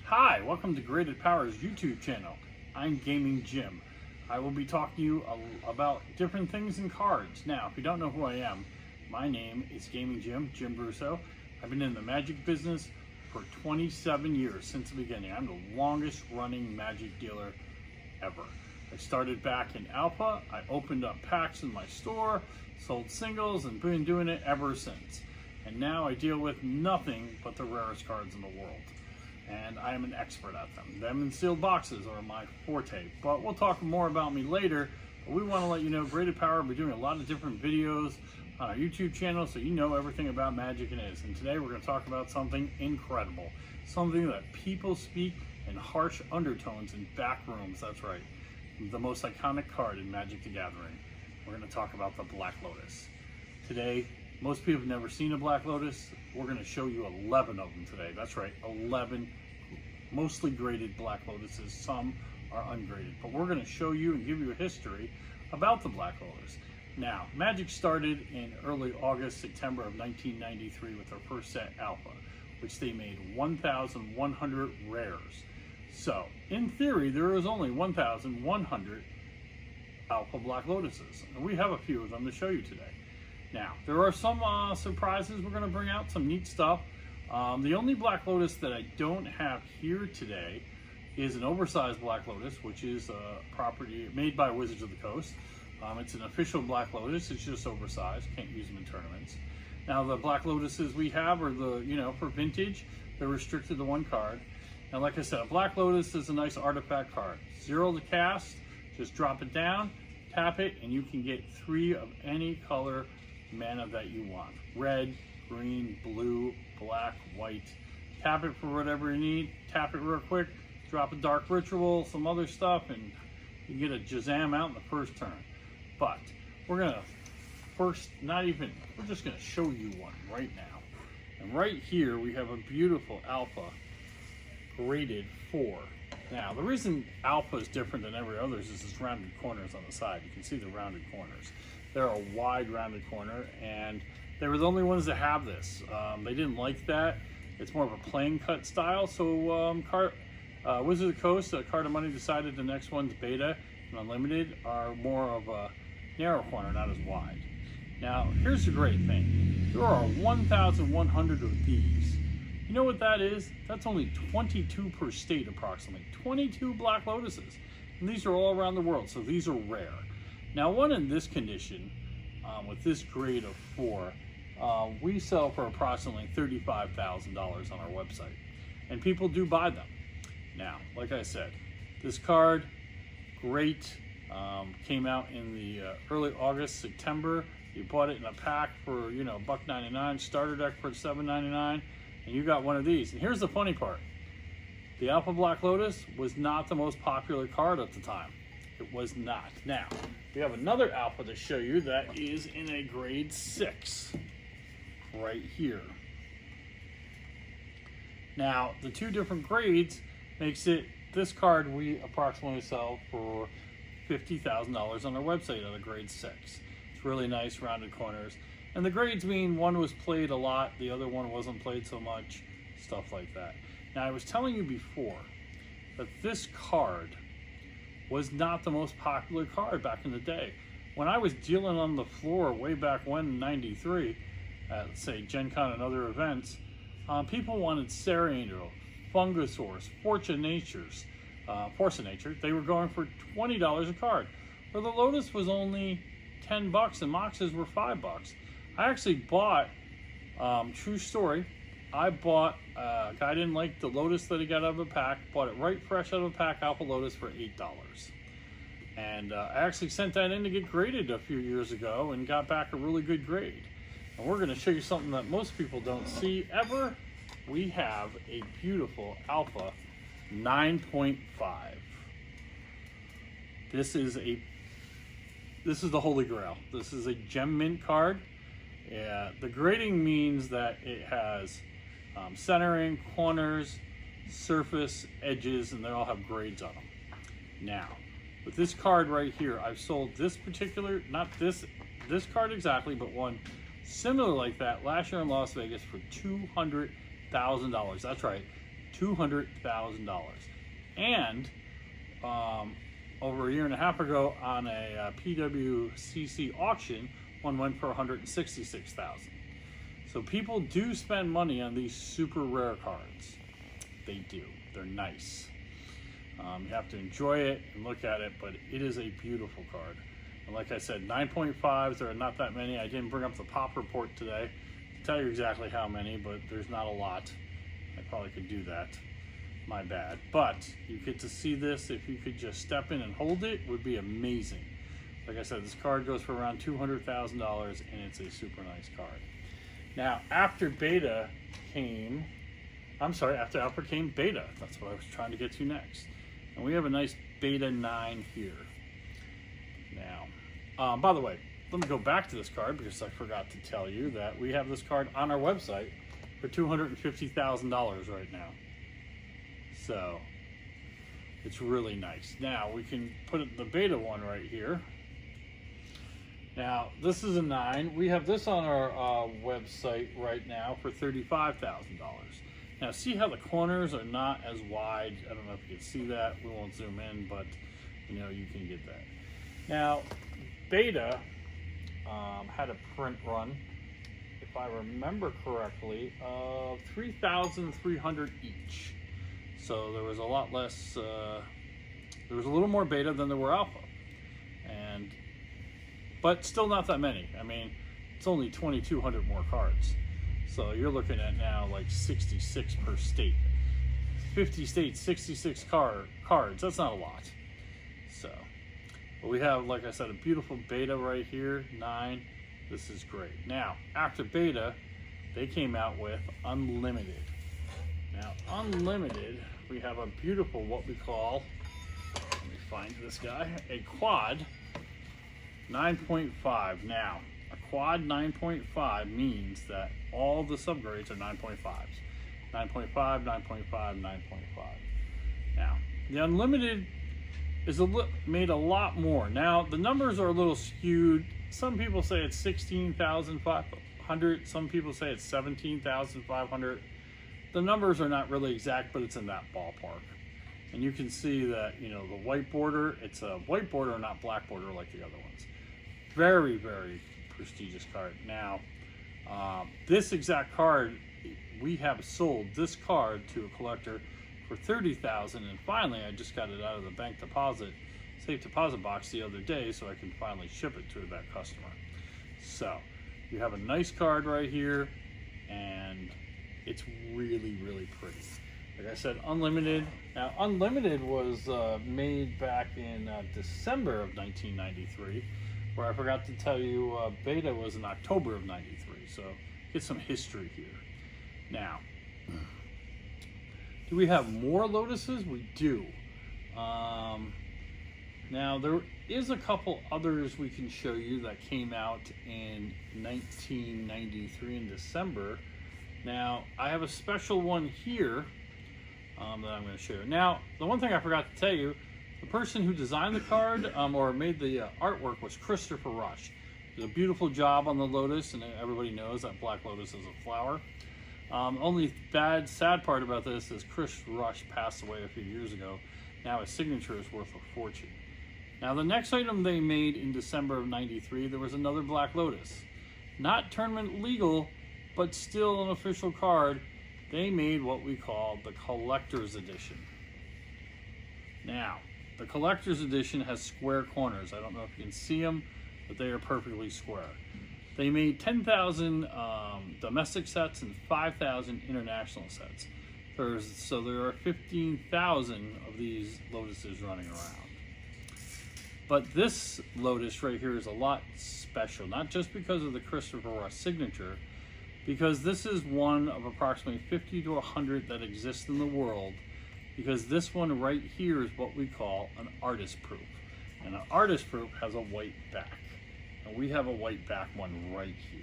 Hi, welcome to Graded Power's YouTube channel. I'm Gaming Jim. I will be talking to you about different things in cards. Now, if you don't know who I am, my name is Gaming Jim Brusso. I've been in the Magic business for 27 years since the beginning. I'm the longest running Magic dealer ever. I started back in Alpha. I opened up packs in my store, sold singles, and been doing it ever since. And now I deal with nothing but the rarest cards in the world. And I am an expert at them. Them in sealed boxes are my forte, but we'll talk more about me later. But we want to let you know Graded Power will be doing a lot of different videos on our YouTube channel so you know everything about Magic and is. And today we're going to talk about something incredible, something that people speak in harsh undertones in back rooms. That's right, the most iconic card in Magic the Gathering. We're going to talk about the Black Lotus. Today, most people have never seen a Black Lotus. We're going to show you 11 of them today. That's right, 11 mostly graded Black Lotuses. Some are ungraded, but we're going to show you and give you a history about the Black Lotus. Now, Magic started in early August, September of 1993 with their first set Alpha, which they made 1,100 rares. So, in theory, there is only 1,100 Alpha Black Lotuses, and we have a few of them to show you today. Now, there are some surprises we're going to bring out, some neat stuff. The only Black Lotus that I don't have here today is an oversized Black Lotus, which is a property made by Wizards of the Coast. It's an official Black Lotus. It's just oversized. Can't use them in tournaments. Now, the Black Lotuses we have are for vintage. They're restricted to one card. Now, like I said, a Black Lotus is a nice artifact card. 0 to cast, just drop it down, tap it, and you can get 3 of any color mana that you want. Red, green, blue, black, white. Tap it for whatever you need. Tap it real quick. Drop a Dark Ritual, some other stuff, and you get a Jazam out in the first turn. But we're gonna we're just gonna show you one right now. And right here we have a beautiful Alpha graded 4. Now, the reason Alpha is different than every other is its rounded corners on the side. You can see the rounded corners. They're a wide rounded corner, and they were the only ones that have this. They didn't like that. It's more of a plain cut style, so Wizards of the Coast, Card of Money, decided the next one's Beta and Unlimited are more of a narrow corner, not as wide. Now, here's the great thing. There are 1,100 of these. You know what that is? That's only 22 per state, approximately. 22 Black Lotuses. And these are all around the world, so these are rare. Now, one in this condition, with this grade of 4, we sell for approximately $35,000 on our website. And people do buy them. Now, like I said, this card, great, came out in the early August, September. You bought it in a pack for, $1.99, starter deck for $7.99, and you got one of these. And here's the funny part. The Alpha Black Lotus was not the most popular card at the time. It was not. Now, we have another Alpha to show you that is in a grade 6 right here. Now, the two different grades makes it, this card we approximately sell for $50,000 on our website at a grade 6. It's really nice, rounded corners. And the grades mean one was played a lot, the other one wasn't played so much, stuff like that. Now, I was telling you before that this card was not the most popular card back in the day. When I was dealing on the floor way back when in '93, at say Gen Con and other events, people wanted Serra Angel, Fungosaurus, Force of Nature. They were going for $20 a card, where the Lotus was only $10 and Moxes were $5. I actually bought, true story, I bought, a guy didn't like the Lotus that he got out of a pack, bought it right fresh out of a pack, Alpha Lotus, for $8. And I actually sent that in to get graded a few years ago and got back a really good grade. And we're going to show you something that most people don't see ever. We have a beautiful Alpha 9.5. This is the Holy Grail. This is a gem mint card. The grading means that it has centering, corners, surface, edges, and they all have grades on them. Now, with this card right here, I've sold this particular, not this card exactly, but one similar like that last year in Las Vegas for $200,000. That's right, $200,000. And over a year and a half ago on a PWCC auction, one went for $166,000. So people do spend money on these super rare cards. They do. They're nice. You have to enjoy it and look at it, but it is a beautiful card. And like I said, 9.5s, there are not that many. I didn't bring up the pop report today to tell you exactly how many, but there's not a lot. I probably could do that. My bad. But you get to see this. If you could just step in and hold it, would be amazing. Like I said, this card goes for around $200,000, and it's a super nice card. Now, after beta came, after alpha came beta. That's what I was trying to get to next. And we have a nice beta 9 here. Now, by the way, let me go back to this card because I forgot to tell you that we have this card on our website for $250,000 right now. So, it's really nice. Now, we can put the beta one right here. Now, this is a 9. We have this on our website right now for $35,000. Now, see how the corners are not as wide? I don't know if you can see that. We won't zoom in, but you know, you can get that. Now, beta had a print run, if I remember correctly, of 3,300 each. So there was a lot less, there was a little more beta than there were alpha. But still not that many. I mean, it's only 2,200 more cards. So you're looking at now like 66 per state. 50 states, 66 cards. That's not a lot. So, but we have, like I said, a beautiful beta right here, 9. This is great. Now, after beta, they came out with unlimited. Now, unlimited, we have a beautiful, what we call, let me find this guy, a quad 9.5. Now, a quad 9.5 means that all the subgrades are 9.5s. 9.5, 9.5, 9.5. Now, the unlimited is made a lot more. Now, the numbers are a little skewed. Some people say it's 16,500. Some people say it's 17,500. The numbers are not really exact, but it's in that ballpark. And you can see that, you know, the white border, it's a white border, not black border like the other ones. Very, very prestigious card. Now, this exact card, we have sold this card to a collector for $30,000, and finally I just got it out of the bank deposit, safe deposit box the other day, so I can finally ship it to that customer. So, you have a nice card right here, and it's really, really pretty. Like I said, unlimited. Now, unlimited was made back in December of 1993. Where I forgot to tell you, beta was in October of 93, so get some history here. Now, do we have more Lotuses? We do. Now, there is a couple others we can show you that came out in 1993 in December. Now, I have a special one here that I'm going to show you. Now, the one thing I forgot to tell you, the person who designed the card or made the artwork was Christopher Rush. He did a beautiful job on the Lotus, and everybody knows that Black Lotus is a flower. Only sad part about this is Chris Rush passed away a few years ago. Now his signature is worth a fortune. Now the next item they made in December of 93, there was another Black Lotus. Not tournament legal, but still an official card. They made what we call the Collector's Edition. Now, the Collector's Edition has square corners. I don't know if you can see them, but they are perfectly square. They made 10,000 domestic sets and 5,000 international sets. So there are 15,000 of these Lotuses running around. But this Lotus right here is a lot special, not just because of the Christopher Rush signature, because this is one of approximately 50 to 100 that exist in the world, because this one right here is what we call an artist proof. And an artist proof has a white back. And we have a white back one right here.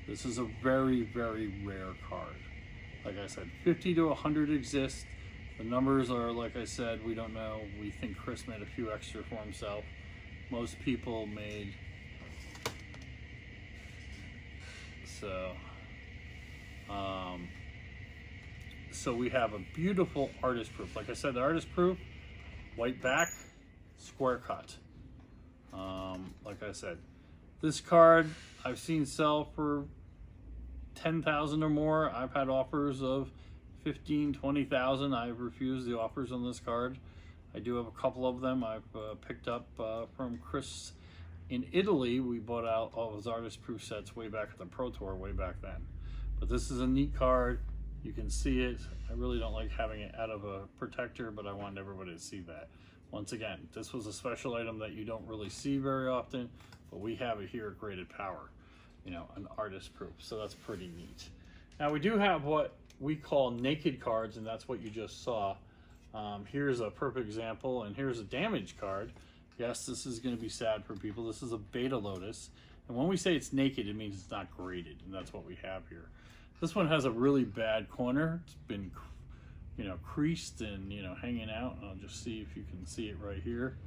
This is a very, very rare card. Like I said, 50 to 100 exist. The numbers are, like I said, we don't know. We think Chris made a few extra for himself. Most people made. So, So we have a beautiful artist proof. Like I said, the artist proof, white back, square cut. Like I said, this card I've seen sell for 10,000 or more. I've had offers of 15, 20,000. I've refused the offers on this card. I do have a couple of them I've picked up from Chris in Italy. We bought out all of his artist proof sets way back at the Pro Tour, way back then. But this is a neat card. You can see it. I really don't like having it out of a protector, but I wanted everybody to see that. Once again, this was a special item that you don't really see very often, but we have it here at Graded Power, you know, an artist proof. So that's pretty neat. Now we do have what we call naked cards, and that's what you just saw. Here's a perfect example, and here's a damaged card. Yes, this is going to be sad for people. This is a Beta Lotus, and when we say it's naked, it means it's not graded, and that's what we have here. This one has a really bad corner. It's been, you know, creased and, you know, hanging out. And I'll just see if you can see it right here.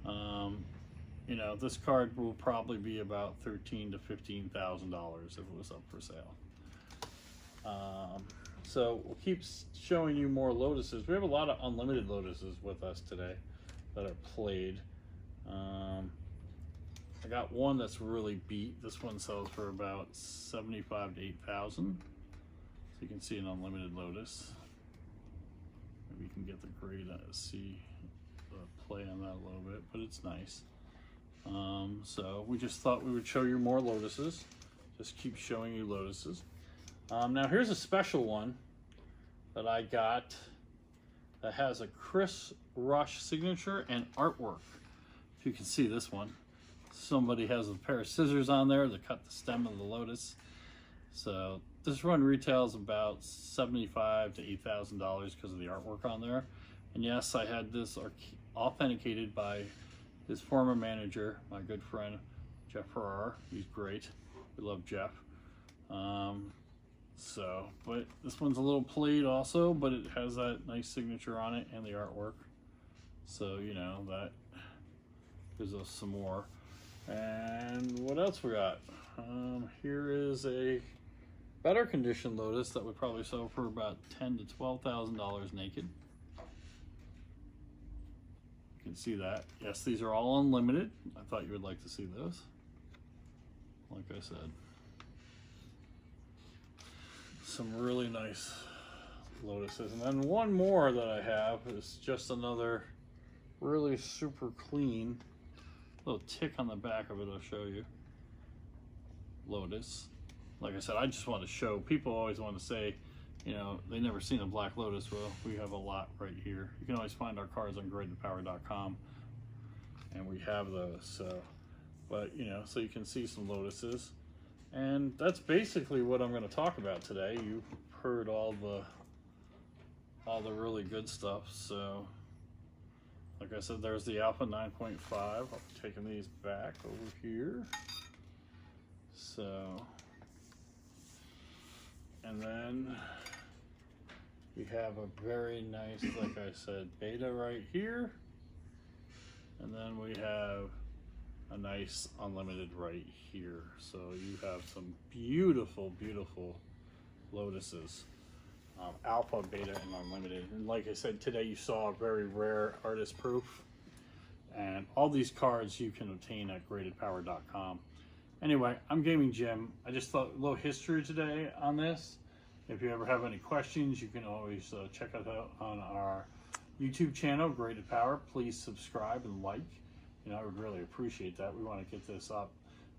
You know, this card will probably be about $13,000 to $15,000 if it was up for sale. So we'll keep showing you more Lotuses. We have a lot of unlimited Lotuses with us today that are played. I got one that's really beat. This one sells for about $75,000 to $8,000. So you can see an unlimited Lotus. Maybe you can get the grade, see the play on that a little bit, but it's nice. So we just thought we would show you more Lotuses. Just keep showing you Lotuses. Now here's a special one that I got that has a Chris Rush signature and artwork. If you can see this one. Somebody has a pair of scissors on there to cut the stem of the Lotus. So this one retails about $75,000 to $8,000 because of the artwork on there. And yes, I had this authenticated by his former manager, my good friend Jeff Farrar. He's great. We love Jeff. But this one's a little played also, but it has that nice signature on it and the artwork. So, you know, that gives us some more. And what else we got? Here is a better condition Lotus that would probably sell for about $10,000 to $12,000 naked. You can see that. Yes, these are all unlimited. I thought you would like to see those. Like I said, some really nice Lotuses. And then one more that I have is just another really super clean little tick on the back of it. I'll show you. Lotus. Like I said, I just want to show. People always want to say, you know, they never seen a Black Lotus. Well, we have a lot right here. You can always find our cards on gradedpower.com, and we have those. So, but you know, so you can see some Lotuses, and that's basically what I'm going to talk about today. You've heard all the really good stuff. So, like I said, there's the Alpha 9.5. I'm taking these back over here. So, and then we have a very nice, like I said, Beta right here. And then we have a nice unlimited right here. So you have some beautiful, beautiful Lotuses. Alpha, Beta, and unlimited. And like I said, today you saw a very rare artist proof. And all these cards you can obtain at gradedpower.com. Anyway, I'm Gaming Jim. I just thought a little history today on this. If you ever have any questions, you can always check us out on our YouTube channel, Graded Power. Please subscribe and like. You know, I would really appreciate that. We want to get this up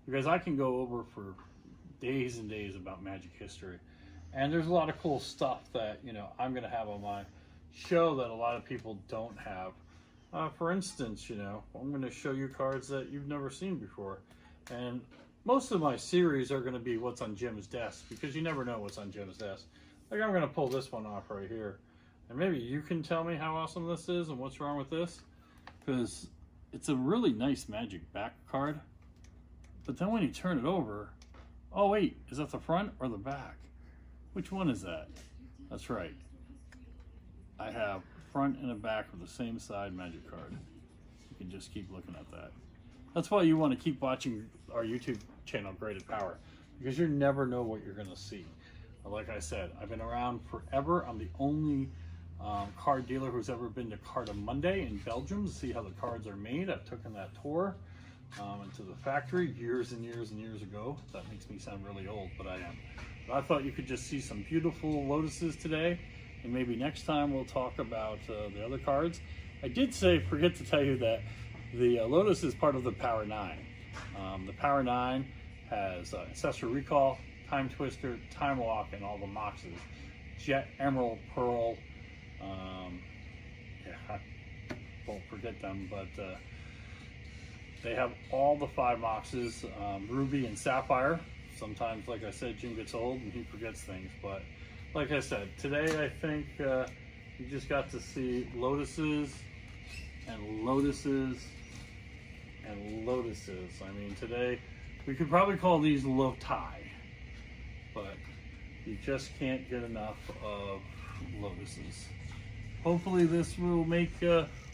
because I can go over for days and days about Magic history. And there's a lot of cool stuff that, you know, I'm going to have on my show that a lot of people don't have. For instance, you know, I'm going to show you cards that you've never seen before. And most of my series are going to be what's on Jim's desk, because you never know what's on Jim's desk. Like, I'm going to pull this one off right here. And maybe you can tell me how awesome this is and what's wrong with this. Because it's a really nice Magic back card. But then when you turn it over, oh wait, is that the front or the back? Which one is that? That's right. I have front and a back of the same side Magic card. You can just keep looking at that. That's why you want to keep watching our YouTube channel, Graded Power, because you never know what you're going to see. Like I said, I've been around forever. I'm the only card dealer who's ever been to Card of Monday in Belgium to see how the cards are made. I've taken that tour into the factory years and years and years ago. That makes me sound really old, but I am. But I thought you could just see some beautiful Lotuses today, and maybe next time we'll talk about the other cards. I did forget to tell you that the Lotus is part of the Power 9. The Power 9 has Ancestral Recall, Time Twister, Time Walk, and all the Moxes. Jet, Emerald, Pearl. Yeah, I won't forget them, but they have all the 5 Moxes, Ruby and Sapphire. Sometimes, like I said, Jim gets old and he forgets things, but like I said, today I think you just got to see Lotuses and Lotuses and Lotuses. I mean, today we could probably call these Lotai, but you just can't get enough of Lotuses. Hopefully this will make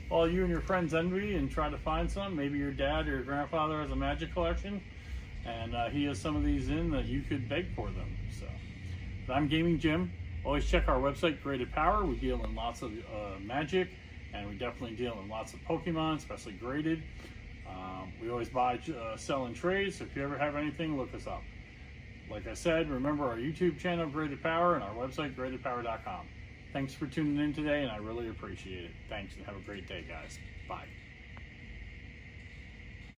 all you and your friends envy and try to find some. Maybe your dad or your grandfather has a magic collection and he has some of these in that you could beg for them. So, but I'm Gaming Jim. Always check our website, Graded Power. We deal in lots of magic, and we definitely deal in lots of Pokemon, especially graded. We always buy, sell, and trade, so if you ever have anything, look us up. Like I said, remember our YouTube channel, Graded Power, and our website, gradedpower.com. Thanks for tuning in today, and I really appreciate it. Thanks, and have a great day, guys. Bye.